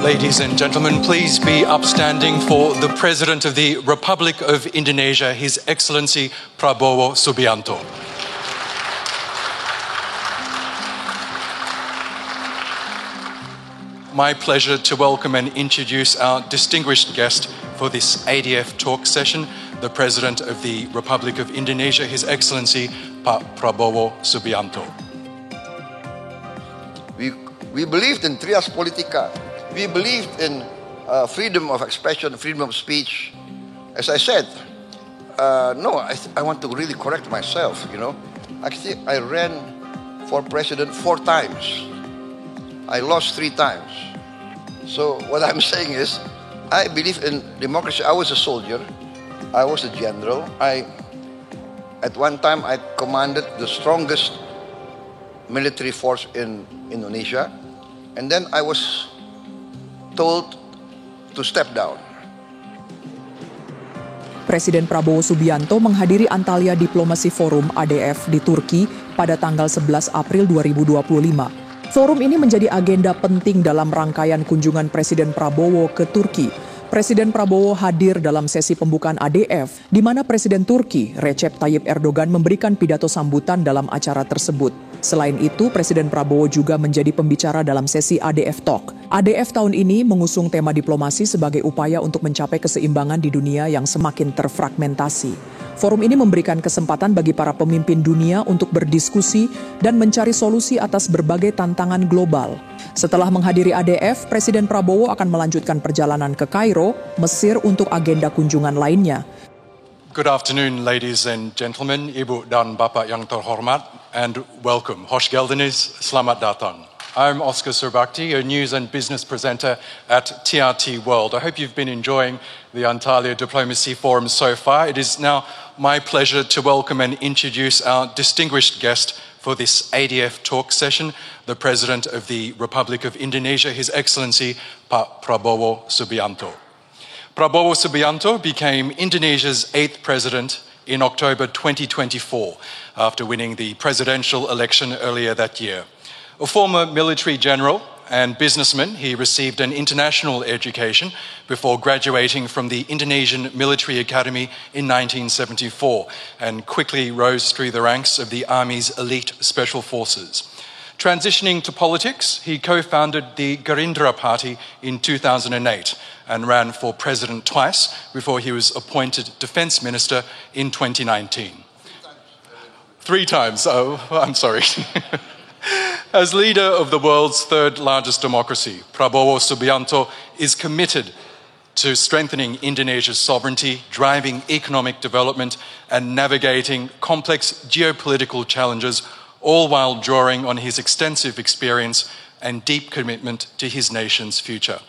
Ladies and gentlemen, please be upstanding for the President of the Republic of Indonesia, His Excellency Prabowo Subianto. My pleasure to welcome and introduce our distinguished guest for this ADF talk session, the President of the Republic of Indonesia, His Excellency Pak Prabowo Subianto. We believed in trias politica. We believed in freedom of expression, freedom of speech. As I said, I want to really correct myself, you know. Actually, I ran for president 4 times. I lost 3 times. So what I'm saying is, I believe in democracy. I was a soldier. I was a general. At one time, I commanded the strongest military force in Indonesia. And then I was told to step down. Presiden Prabowo Subianto menghadiri Antalya Diplomasi Forum ADF di Turki pada tanggal 11 April 2025. Forum ini menjadi agenda penting dalam rangkaian kunjungan Presiden Prabowo ke Turki. Presiden Prabowo hadir dalam sesi pembukaan ADF, di mana Presiden Turki, Recep Tayyip Erdogan, memberikan pidato sambutan dalam acara tersebut. Selain itu, Presiden Prabowo juga menjadi pembicara dalam sesi ADF Talk. ADF tahun ini mengusung tema diplomasi sebagai upaya untuk mencapai keseimbangan di dunia yang semakin terfragmentasi. Forum ini memberikan kesempatan bagi para pemimpin dunia untuk berdiskusi dan mencari solusi atas berbagai tantangan global. Setelah menghadiri ADF, Presiden Prabowo akan melanjutkan perjalanan ke Kairo, Mesir untuk agenda kunjungan lainnya. Good afternoon, ladies and gentlemen, Ibu dan Bapak yang terhormat, and welcome. Hoş geldiniz, selamat datang. I'm Oscar Surbakti, a news and business presenter at TRT World. I hope you've been enjoying the Antalya Diplomacy Forum so far. It is now my pleasure to welcome and introduce our distinguished guest for this ADF talk session, the President of the Republic of Indonesia, His Excellency Pak Prabowo Subianto. Prabowo Subianto became Indonesia's 8th president in October 2024 after winning the presidential election earlier that year. A former military general and businessman, he received an international education before graduating from the Indonesian Military Academy in 1974 and quickly rose through the ranks of the Army's elite special forces. Transitioning to politics, he co-founded the Gerindra Party in 2008 and ran for president twice before he was appointed defense minister in 2019. 3 times, oh, I'm sorry. As leader of the world's 3rd largest democracy, Prabowo Subianto is committed to strengthening Indonesia's sovereignty, driving economic development, and navigating complex geopolitical challenges, all while drawing on his extensive experience and deep commitment to his nation's future.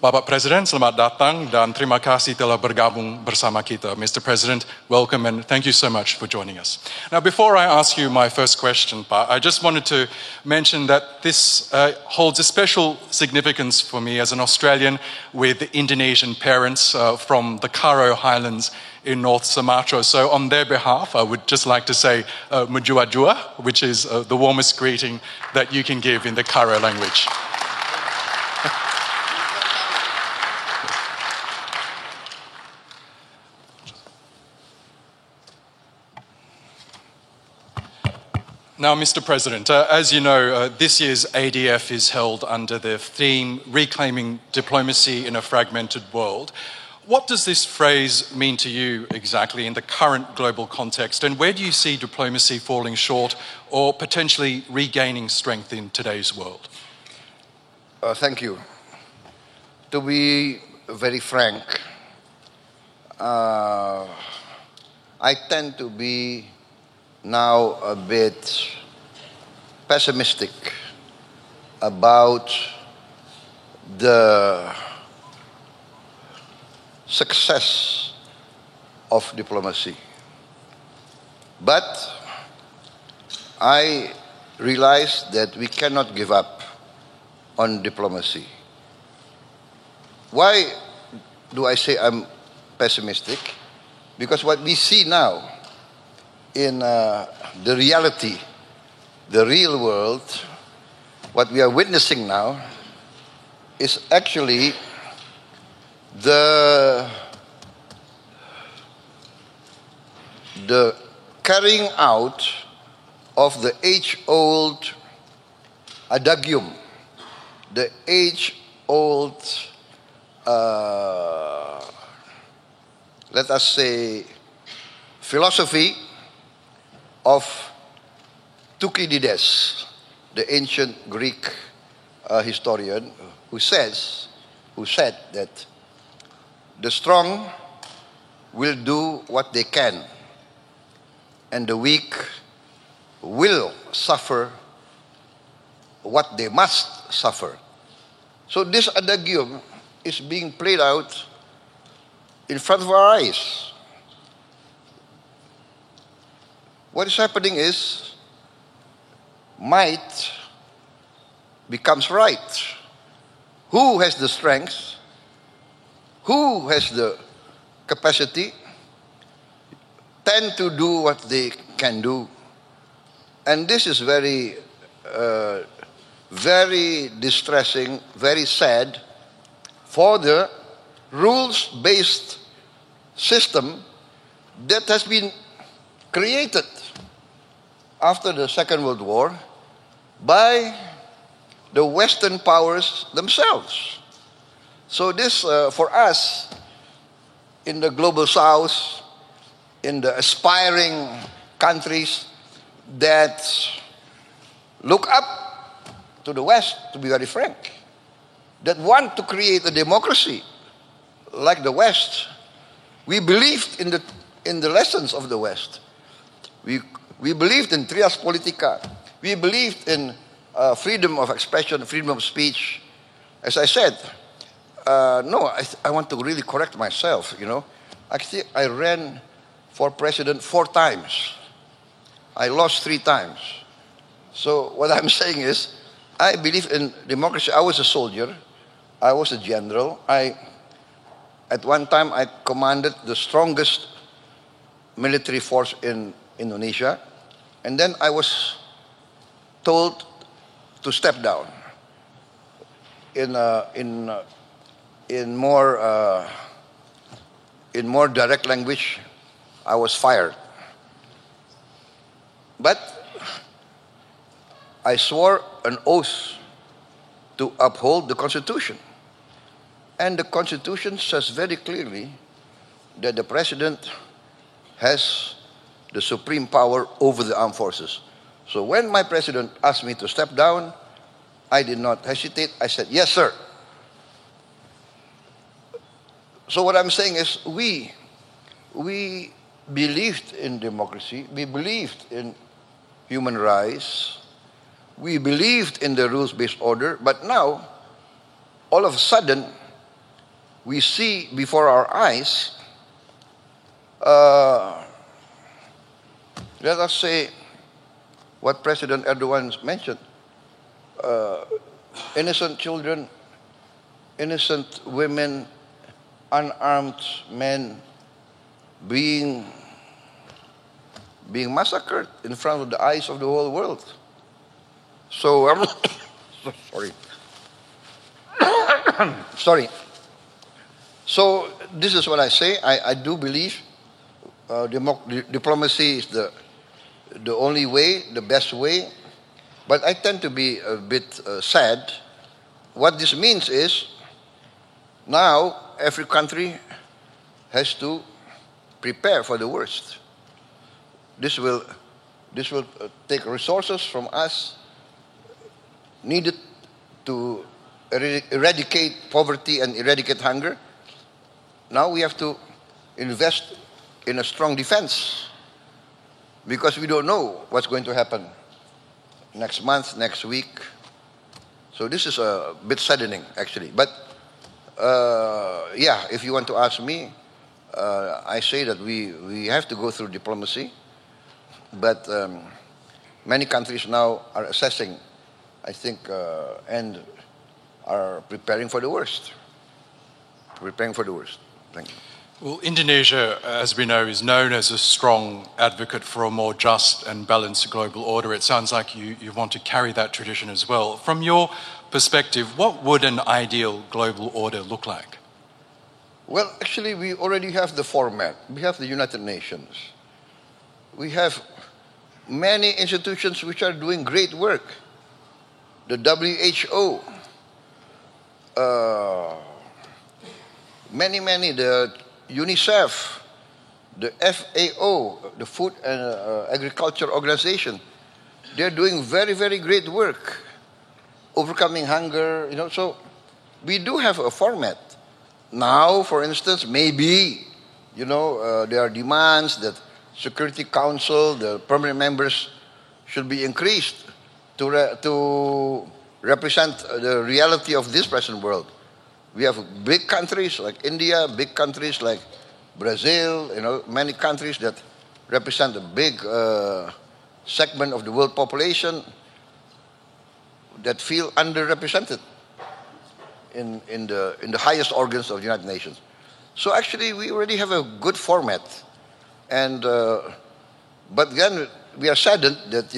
Bapak Presiden, selamat datang dan terima kasih telah bergabung bersama kita. Mr. President, welcome and thank you so much for joining us. Now, before I ask you my first question, Pak, I just wanted to mention that this holds a special significance for me as an Australian with Indonesian parents from the Karo Highlands in North Sumatra. So on their behalf, I would just like to say Mujua Jua, which is the warmest greeting that you can give in the Karo language. Now, Mr. President, as you know, this year's ADF is held under the theme Reclaiming Diplomacy in a Fragmented World. What does this phrase mean to you exactly in the current global context, and where do you see diplomacy falling short or potentially regaining strength in today's world? Thank you. To be very frank, I tend to be now a bit pessimistic about the success of diplomacy. But I realize that we cannot give up on diplomacy. Why do I say I'm pessimistic? Because what we see now in the reality, the real world, what we are witnessing now, is actually the carrying out of the age-old adagium, the age-old, let us say, philosophy of Thucydides, the ancient Greek historian, who said that the strong will do what they can, and the weak will suffer what they must suffer. So this adagium is being played out in front of our eyes. What is happening is might becomes right. Who has the strength? Who has the capacity? Tend to do what they can do. And this is very, very distressing, very sad for the rules-based system that has been created after the Second World War by the Western powers themselves. So this, for us, in the global South, in the aspiring countries that look up to the West, to be very frank, that want to create a democracy like the West, we believed in the lessons of the West. We believed in trias politica. We believed in freedom of expression, freedom of speech. As I said, I want to really correct myself, you know. Actually, I ran for president 4 times. I lost 3 times. So what I'm saying is, I believe in democracy. I was a soldier. I was a general. At one time, I commanded the strongest military force in Indonesia. And then I was told to step down. In more direct language, I was fired. But I swore an oath to uphold the Constitution. And the Constitution says very clearly that the President has the supreme power over the armed forces. So when my President asked me to step down, I did not hesitate. I said, yes, sir. So what I'm saying is we believed in democracy. We believed in human rights. We believed in the rules-based order. But now, all of a sudden, we see before our eyes, let us say what President Erdogan mentioned, innocent children, innocent women, unarmed men being massacred in front of the eyes of the whole world. So, sorry. Sorry. So, this is what I say. I do believe diplomacy is the only way, the best way. But I tend to be a bit sad. What this means is, now every country has to prepare for the worst. This will take resources from us needed to eradicate poverty and eradicate hunger. Now we have to invest in a strong defense because we don't know what's going to happen next month, next week. So this is a bit saddening, actually. But yeah, if you want to ask me, I say that we have to go through diplomacy, but many countries now are assessing, I think, and are preparing for the worst. Preparing for the worst. Thank you. Well, Indonesia, as we know, is known as a strong advocate for a more just and balanced global order. It sounds like you want to carry that tradition as well. From your perspective, what would an ideal global order look like? Well, actually, we already have the format. We have the United Nations. We have many institutions which are doing great work. The WHO, many, the UNICEF, the FAO, the Food and Agriculture Organization, they're doing very, very great work, overcoming hunger, so we do have a format. Now, for instance, maybe, there are demands that Security Council, the permanent members should be increased to represent the reality of this present world. We have big countries like India, big countries like Brazil, many countries that represent a big segment of the world population that feel underrepresented in the highest organs of the United Nations. So actually, we already have a good format, and but then we are saddened that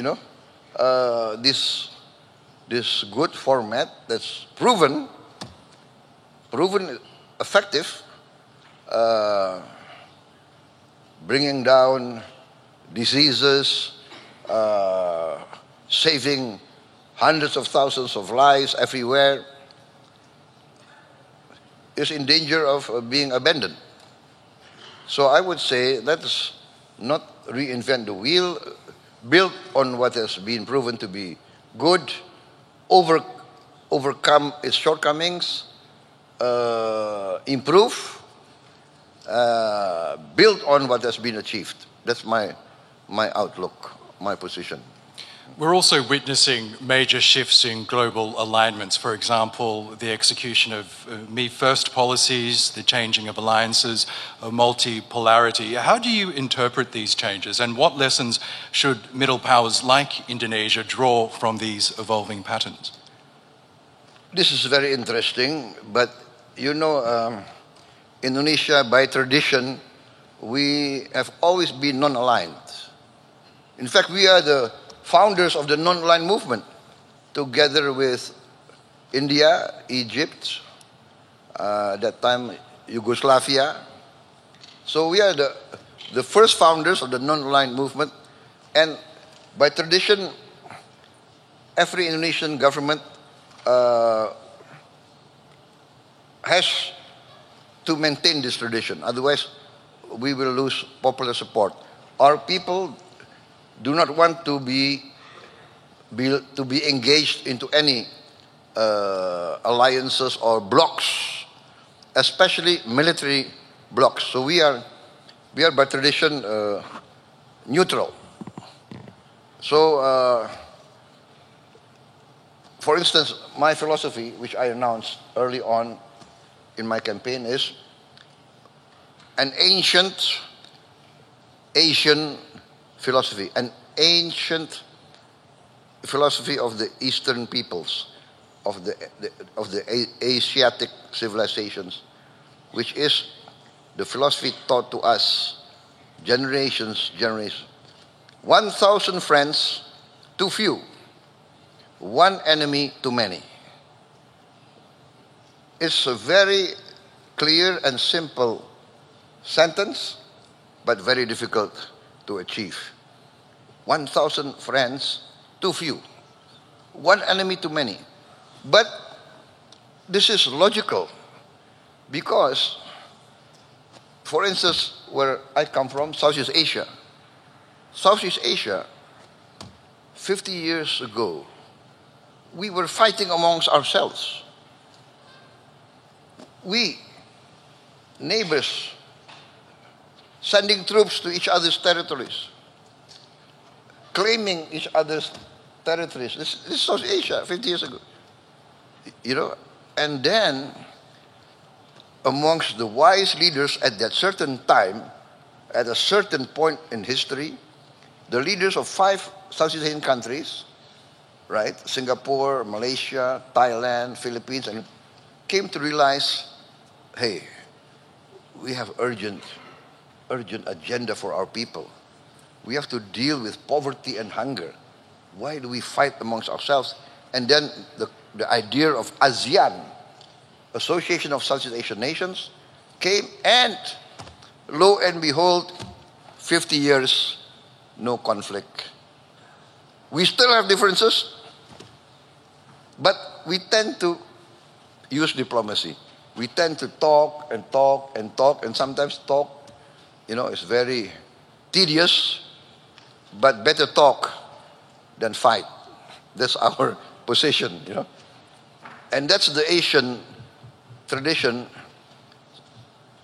this good format that's proven effective, bringing down diseases, saving hundreds of thousands of lives everywhere, is in danger of being abandoned. So I would say let's not reinvent the wheel, build on what has been proven to be good, overcome its shortcomings, improve, build on what has been achieved. That's my outlook, my position. We're also witnessing major shifts in global alignments. For example, the execution of me first policies, the changing of alliances, multipolarity. How do you interpret these changes, and what lessons should middle powers like Indonesia draw from these evolving patterns? This is very interesting, but Indonesia, by tradition, we have always been non-aligned. In fact, we are the founders of the non-aligned movement, together with India, Egypt, that time Yugoslavia. So we are the first founders of the non-aligned movement, and by tradition, every Indonesian government has to maintain this tradition. Otherwise, we will lose popular support. Our people do not want to be engaged into any alliances or blocks, especially military blocks. So we are by tradition neutral. So, for instance, my philosophy, which I announced early on in my campaign, is an ancient Asian philosophy, an ancient philosophy of the Eastern peoples, of the Asiatic civilizations, which is the philosophy taught to us generations. 1,000 friends too few, one enemy too many. It's a very clear and simple sentence, but very difficult to achieve. 1,000 friends too few, one enemy too many. But this is logical because, for instance, where I come from, Southeast Asia, 50 years ago, we were fighting amongst ourselves. We, neighbors, sending troops to each other's territories, claiming each other's territories. This is South Asia 50 years ago. And then amongst the wise leaders at that certain time, at a certain point in history, the leaders of 5 Southeast Asian countries, right, Singapore, Malaysia, Thailand, Philippines, and came to realize, hey, we have urgent agenda for our people. We have to deal with poverty and hunger. Why do we fight amongst ourselves? And then the idea of ASEAN, Association of Southeast Asian Nations, came, and lo and behold, 50 years, no conflict. We still have differences, but we tend to use diplomacy. We tend to talk and talk and talk, and sometimes talk, is very tedious, but better talk than fight. That's our position, And that's the Asian tradition.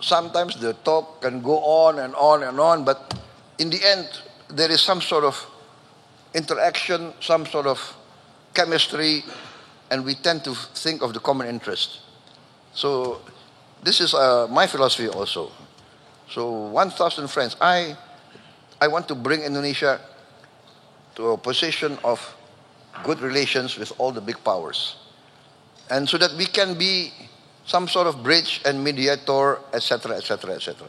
Sometimes the talk can go on and on and on, but in the end, there is some sort of interaction, some sort of chemistry, and we tend to think of the common interest. So this is my philosophy also. So 1,000 friends. I want to bring Indonesia to a position of good relations with all the big powers, and so that we can be some sort of bridge and mediator, etc., etc., etc.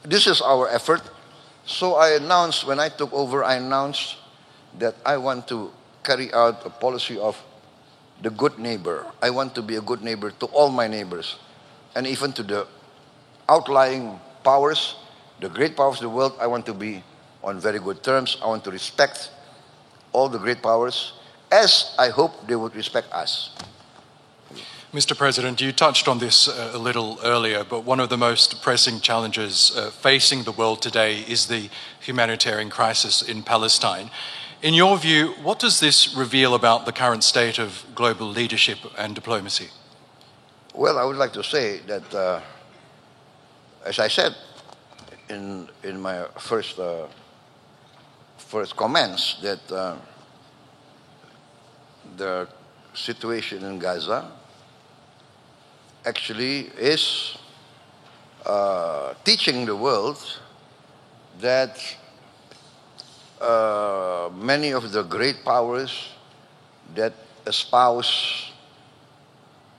This is our effort. So I announced, when I took over, that I want to carry out a policy of the good neighbor. I want to be a good neighbor to all my neighbors, and even to the outlying powers, the great powers of the world. I want to be on very good terms. I want to respect all the great powers, as I hope they would respect us. Mr. President, you touched on this a little earlier, but one of the most pressing challenges facing the world today is the humanitarian crisis in Palestine. In your view, what does this reveal about the current state of global leadership and diplomacy? Well, I would like to say that, as I said in my first comments, that the situation in Gaza actually is teaching the world that many of the great powers that espouse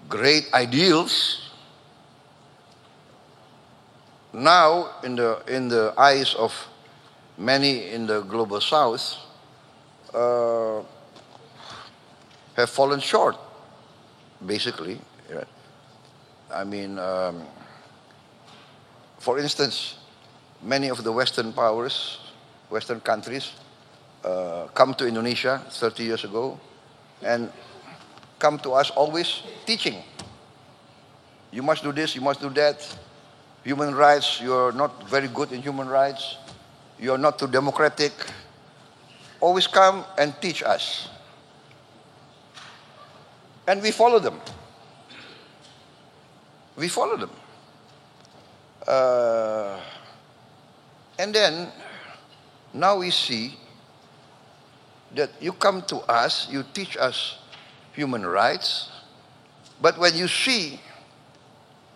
great ideals now, in the eyes of many in the global south, have fallen short, basically. I mean, for instance, many of the Western powers, Western countries, come to Indonesia 30 years ago and come to us always teaching. You must do this, you must do that. Human rights, you're not very good in human rights. You're not too democratic. Always come and teach us. And we follow them. We follow them. And then, now we see that you come to us, you teach us human rights, but when you see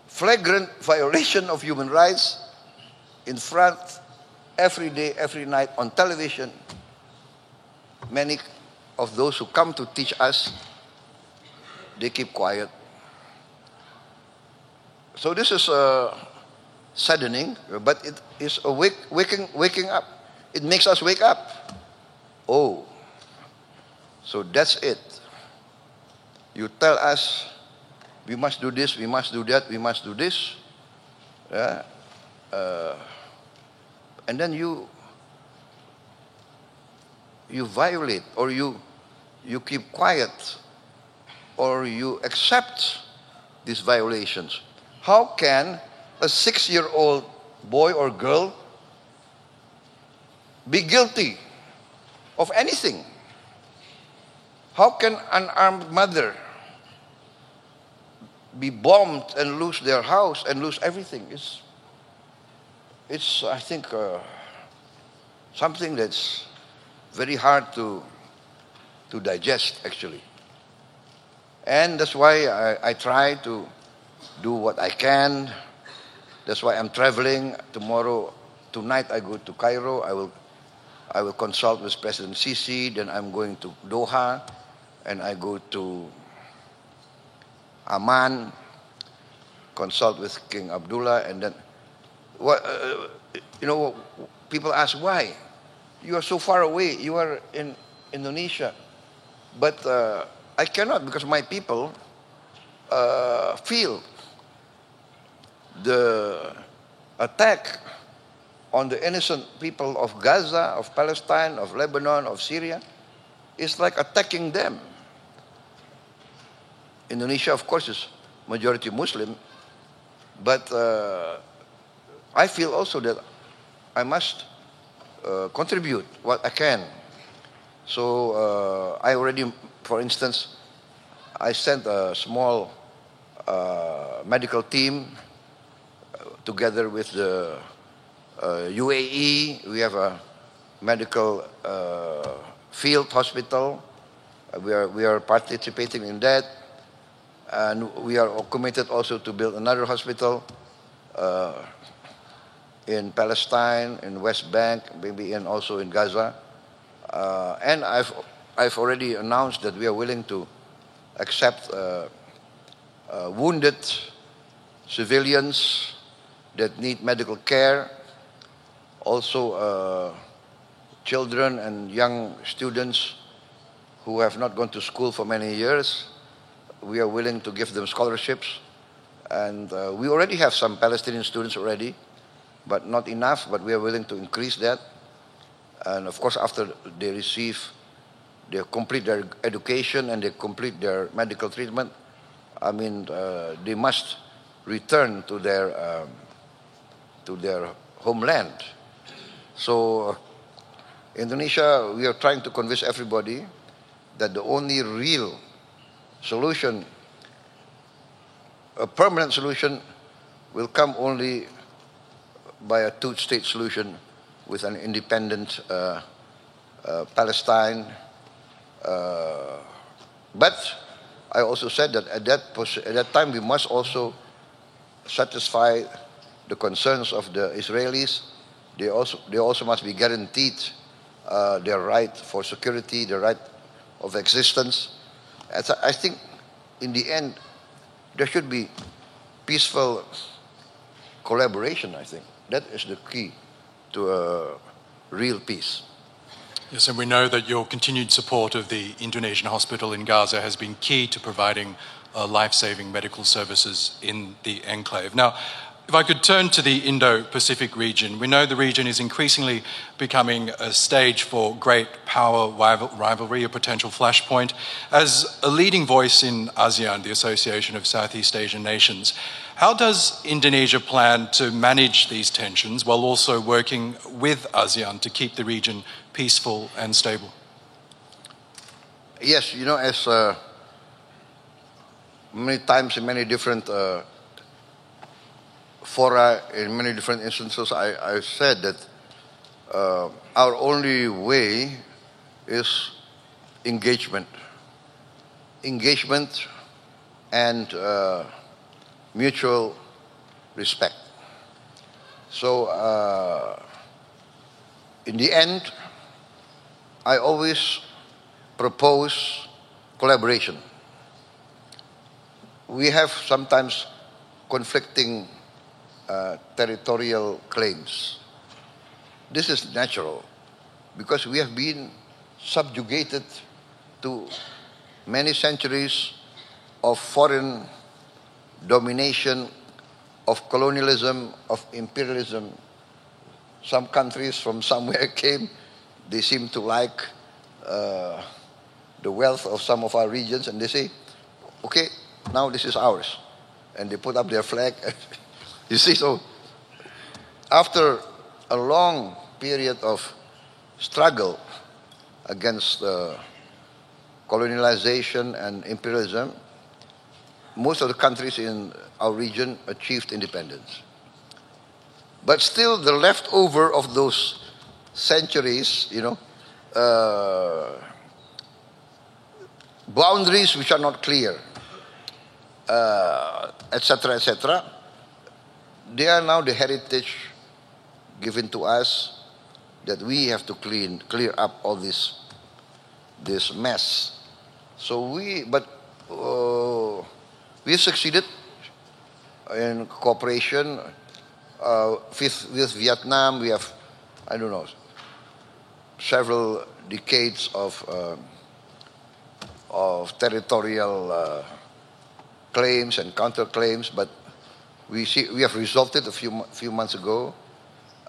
flagrant violation of human rights in front, every day, every night, on television, many of those who come to teach us, they keep quiet. So this is saddening, but it is a waking up. It makes us wake up. Oh, so that's it. You tell us, we must do this, we must do that, we must do this. And then you violate, or you keep quiet, or you accept these violations. How can a 6-year-old boy or girl be guilty of anything? How can an armed mother be bombed and lose their house and lose everything? It's I think, something that's very hard to digest, actually. And that's why I try to do what I can. That's why I'm traveling tonight I go to Cairo. I will consult with President SESI. Then I'm going to Doha, and I go to Amman, consult with King Abdullah, and then What, people ask why. You are so far away. You are in Indonesia. But I cannot, because my people feel the attack on the innocent people of Gaza, of Palestine, of Lebanon, of Syria is like attacking them. Indonesia, of course, is majority Muslim, but I feel also that I must contribute what I can. So I already, for instance, I sent a small medical team together with the UAE. We have a medical field hospital. We are participating in that, and we are committed also to build another hospital in Palestine, in West Bank, maybe also in Gaza. And I've already announced that we are willing to accept wounded civilians that need medical care, also children and young students who have not gone to school for many years. We are willing to give them scholarships, and we already have some Palestinian students already, but not enough, but we are willing to increase that. And of course, after they complete their education and they complete their medical treatment, I mean, they must return to their homeland. So Indonesia, we are trying to convince everybody that the only real solution, a permanent solution, will come only by a two-state solution with an independent Palestine. But I also said that at that time we must also satisfy the concerns of the Israelis. They also must be guaranteed their right for security, their right of existence. And so I think in the end there should be peaceful collaboration. I think that is the key to a real peace. Yes, and we know that your continued support of the Indonesian hospital in Gaza has been key to providing life-saving medical services in the enclave. Now, if I could turn to the Indo-Pacific region, we know the region is increasingly becoming a stage for great power rivalry, a potential flashpoint. As a leading voice in ASEAN, the Association of Southeast Asian Nations, how does Indonesia plan to manage these tensions while also working with ASEAN to keep the region peaceful and stable? Yes, as many times in many different fora, in many different instances, I said that our only way is engagement. Engagement and mutual respect. So in the end, I always propose collaboration. We have sometimes conflicting territorial claims. This is natural because we have been subjugated to many centuries of foreign domination, of colonialism, of imperialism. Some countries from somewhere came. They seem to like the wealth of some of our regions, and they say, okay, now this is ours. And they put up their flag. You see, so after a long period of struggle against colonialization and imperialism, most of the countries in our region achieved independence. But still, the leftover of those centuries, boundaries which are not clear, etc., etc., they are now the heritage given to us that we have to clear up all this mess. So we succeeded in cooperation With Vietnam, we have, I don't know, several decades of territorial claims and counterclaims, but we have resolved it a few months ago.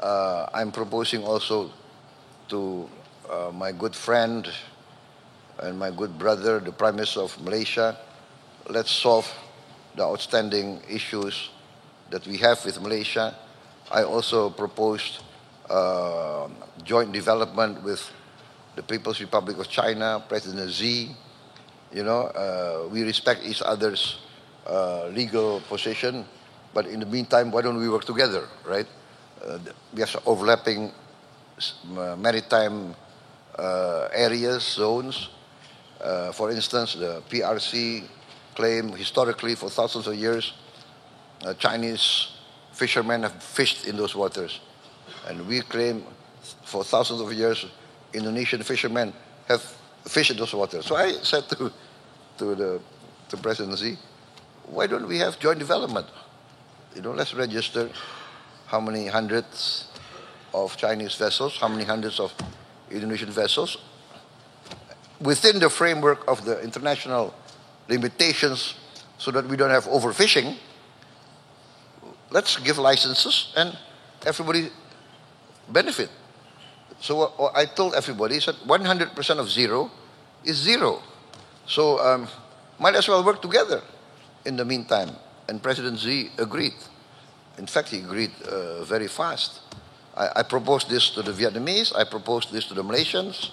I'm proposing also to my good friend and my good brother, the Prime Minister of Malaysia, let's solve the outstanding issues that we have with Malaysia. I also proposed joint development with the People's Republic of China, President Xi. You know, we respect each other's legal position, but in the meantime, why don't we work together, right? We have overlapping maritime areas, zones. For instance, the PRC claim historically for thousands of years, Chinese fishermen have fished in those waters. And we claim for thousands of years, Indonesian fishermen have fished in those waters. So I said to President Xi, why don't we have joint development? You know, let's register how many hundreds of Chinese vessels, how many hundreds of Indonesian vessels, within the framework of the international limitations so that we don't have overfishing. Let's give licenses and everybody benefit. So I told everybody that 100% of zero is zero. So might as well work together in the meantime. And President Xi agreed. In fact, he agreed very fast. I proposed this to the Vietnamese. I proposed this to the Malaysians.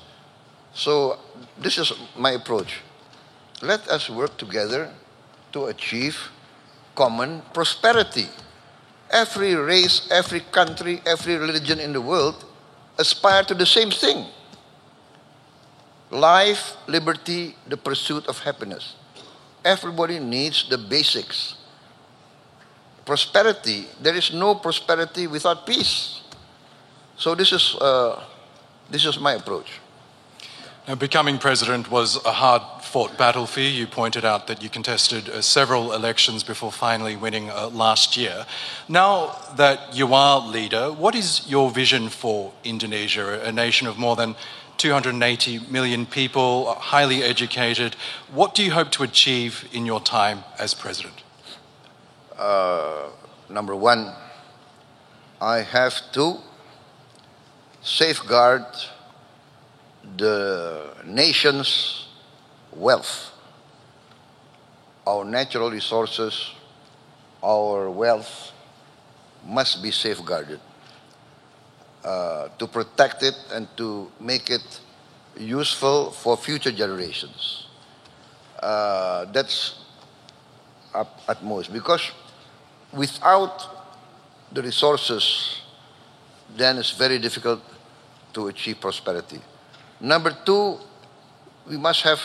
So this is my approach. Let us work together to achieve common prosperity. Every race, every country, every religion in the world aspire to the same thing. Life, liberty, the pursuit of happiness. Everybody needs the basics. Prosperity, there is no prosperity without peace. So this is my approach. Now, becoming president was a hard-fought battle for you. You pointed out that you contested several elections before finally winning last year. Now that you are leader, what is your vision for Indonesia, a nation of more than 280 million people, highly educated? What do you hope to achieve in your time as president? Number one, I have to safeguard the nation's wealth, our natural resources, our wealth must be safeguarded to protect it and to make it useful for future generations. That's at most, because without the resources, then it's very difficult to achieve prosperity. Number two, we must have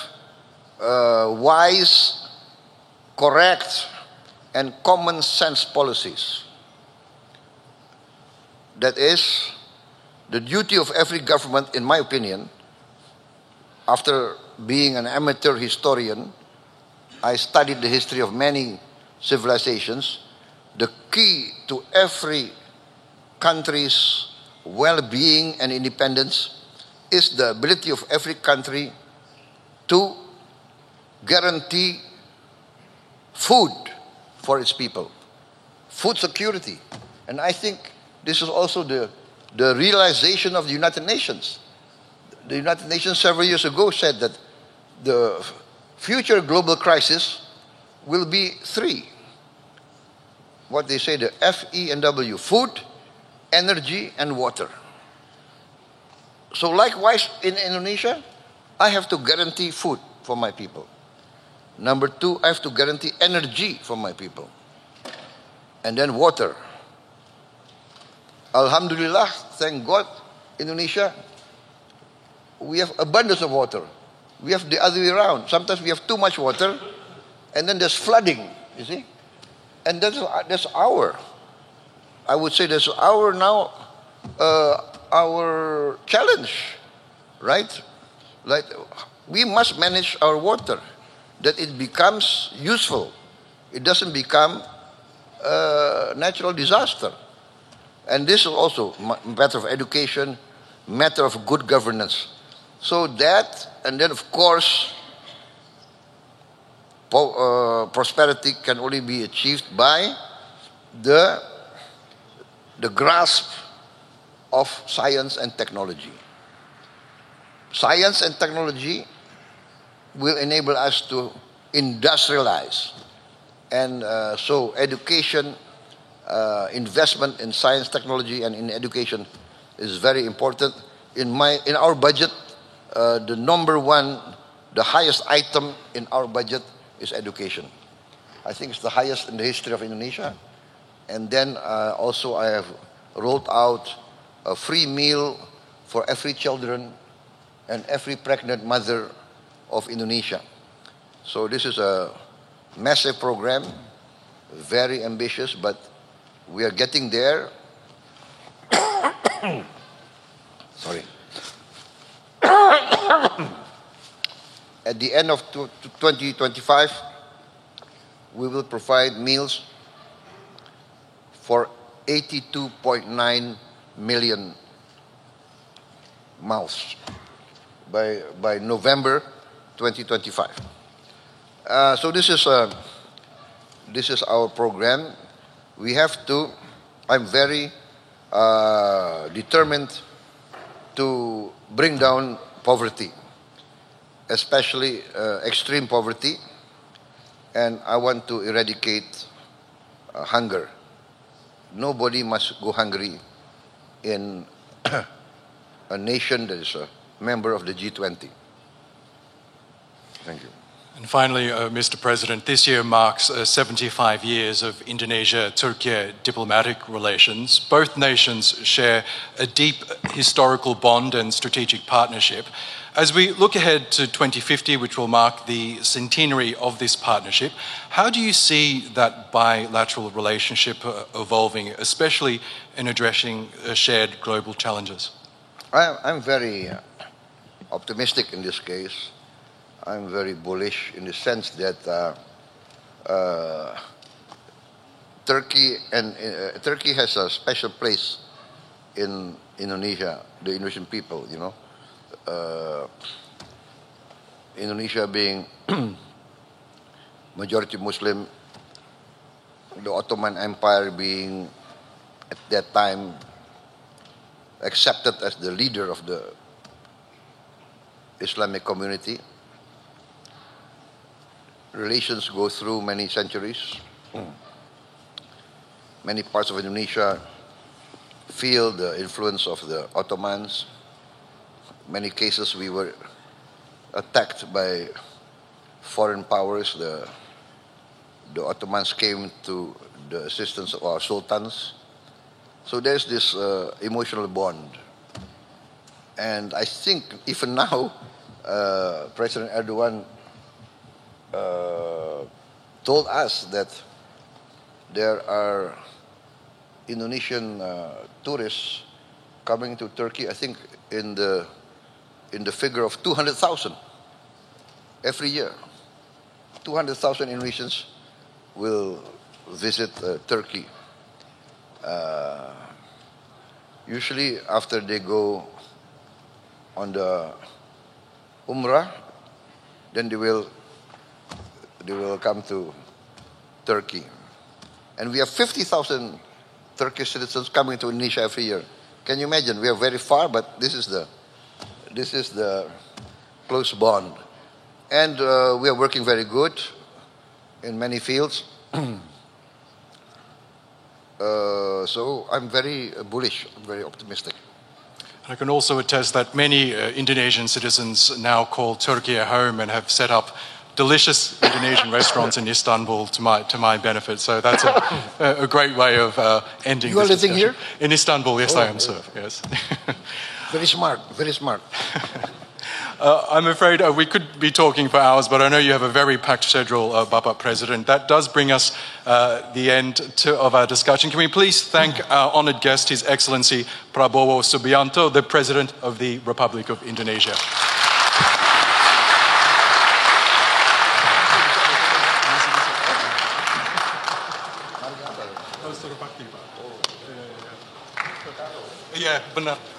wise, correct, and common sense policies. That is the duty of every government, in my opinion. After being an amateur historian, I studied the history of many civilizations. The key to every country's well-being and independence is the ability of every country to guarantee food for its people, food security. And I think this is also the realization of the United Nations. The United Nations several years ago said that the future global crisis will be three. What they say, the FEW, food, energy, and water. So likewise, in Indonesia, I have to guarantee food for my people. Number two, I have to guarantee energy for my people. And then water. Alhamdulillah, thank God, Indonesia, we have abundance of water. We have the other way around. Sometimes we have too much water, and then there's flooding, you see? And that's I would say that's our challenge, right? Like, we must manage our water, that it becomes useful. It doesn't become a natural disaster. And this is also a matter of education, matter of good governance. So that, and then of course, prosperity can only be achieved by the grasp of science and technology. Science and technology will enable us to industrialize. And so education, investment in science, technology, and in education is very important. In our budget, the number one, the highest item in our budget is education. I think it's the highest in the history of Indonesia. And then also I have rolled out a free meal for every children and every pregnant mother of Indonesia. So this is a massive program, very ambitious, but we are getting there. Sorry. At the end of 2025, we will provide meals for 82.9 million mouths by November 2025. So this is our program. We have to. I'm very determined to bring down poverty, especially extreme poverty, and I want to eradicate hunger. Nobody must go hungry in a nation that is a member of the G20. Thank you. And finally, Mr. President, this year marks 75 years of Indonesia-Turkey diplomatic relations. Both nations share a deep historical bond and strategic partnership. As we look ahead to 2050, which will mark the centenary of this partnership, how do you see that bilateral relationship evolving, especially in addressing shared global challenges? I'm very optimistic in this case. I'm very bullish in the sense that Turkey has a special place in Indonesia, the Indonesian people, you know. Indonesia being majority Muslim, the Ottoman Empire being at that time accepted as the leader of the Islamic community. Relations go through many centuries. Many parts of Indonesia feel the influence of the Ottomans. Many cases we were attacked by foreign powers. The Ottomans came to the assistance of our sultans. So there's this emotional bond. And I think even now, President Erdogan told us that there are Indonesian tourists coming to Turkey, I think in the figure of 200,000 every year. 200,000 Indonesians will visit Turkey. Usually after they go on the Umrah, then they will come to Turkey. And we have 50,000 Turkish citizens coming to Indonesia every year. Can you imagine? We are very far, but this is the close bond. And we are working very good in many fields. So I'm very bullish, I'm very optimistic. I can also attest that many Indonesian citizens now call Turkey a home and have set up delicious Indonesian restaurants in Istanbul to my benefit. So that's a great way of ending You are this living discussion. here? In Istanbul, yes, I am, sir. Yes. Very smart, very smart. I'm afraid we could be talking for hours, but I know you have a very packed schedule, Bapak President. That does bring us the end of our discussion. Can we please thank our honored guest, His Excellency Prabowo Subianto, the President of the Republic of Indonesia. Ya, benar.